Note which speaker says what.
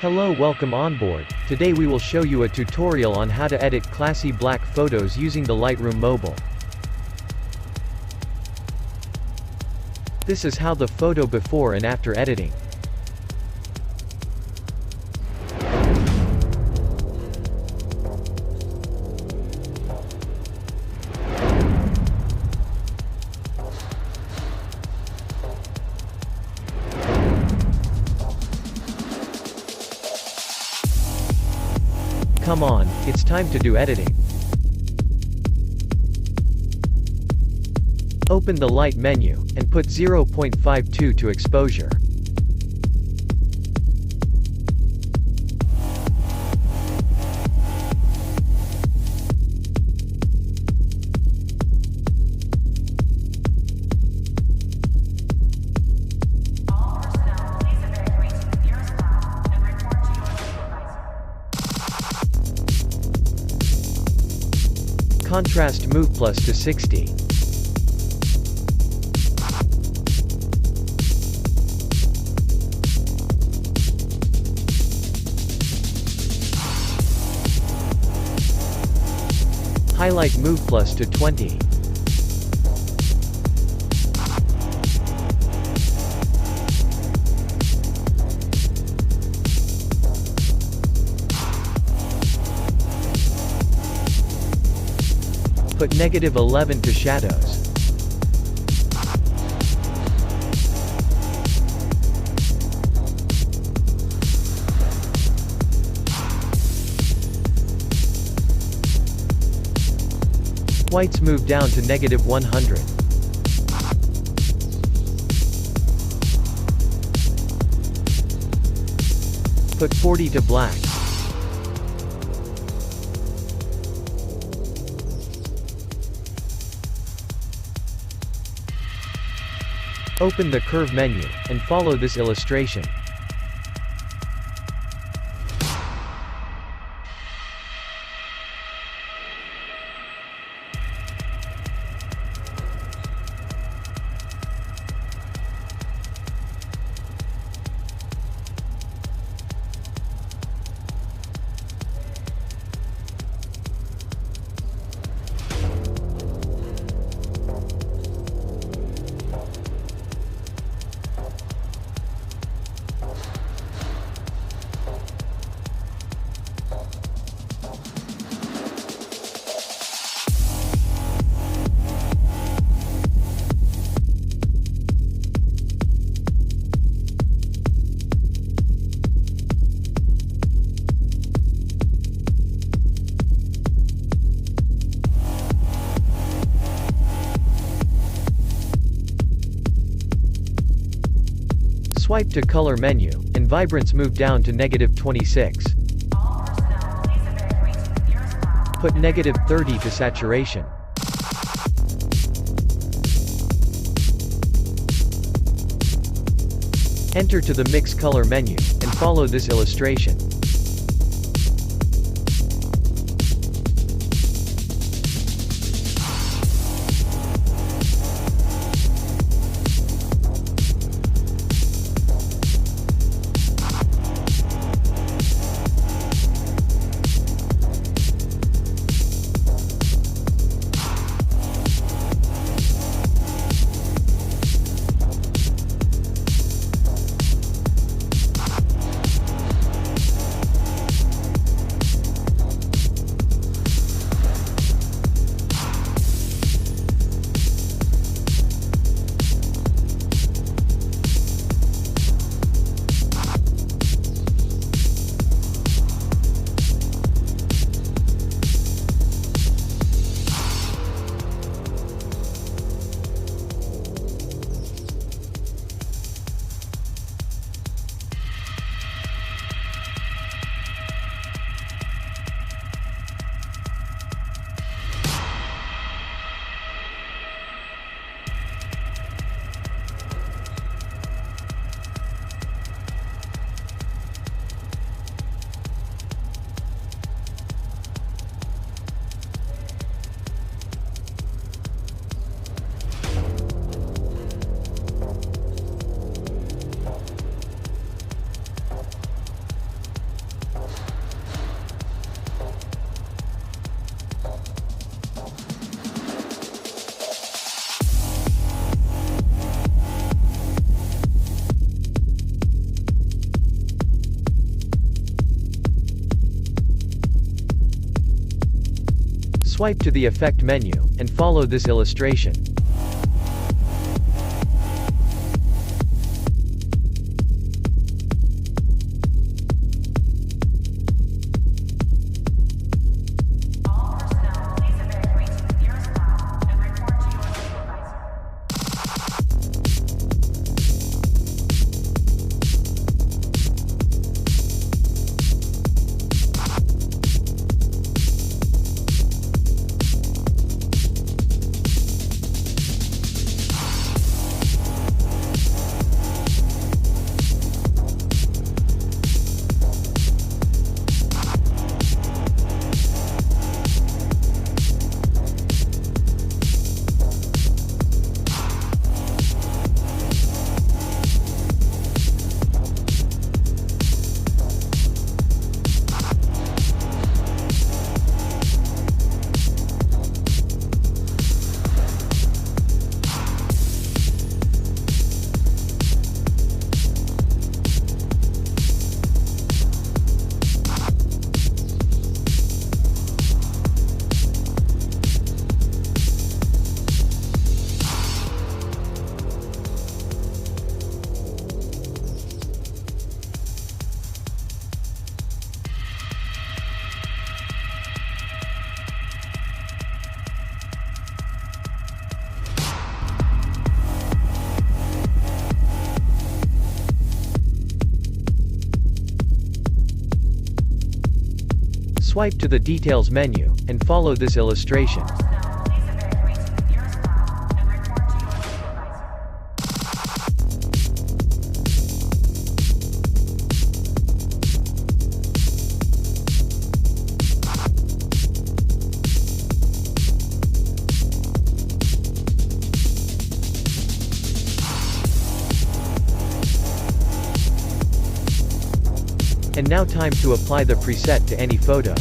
Speaker 1: Hello, welcome on board. Today we will show you a tutorial on how to edit classy black photos using the Lightroom Mobile. This is how the photo before and after editing. Come on, it's time to do editing. Open the light menu, and put 0.52 to exposure. Contrast move plus to 60. Highlight move plus to 20. Put -11 to shadows. Whites move down to -100. Put 40 to black. Open the curve menu, and follow this illustration. Swipe to color menu, and vibrance move down to -26. Put -30 to saturation. Enter to the mix color menu, and follow this illustration. Swipe to the Effect menu, and follow this illustration. Swipe to the Details menu, and follow this illustration. And now time to apply the preset to any photo.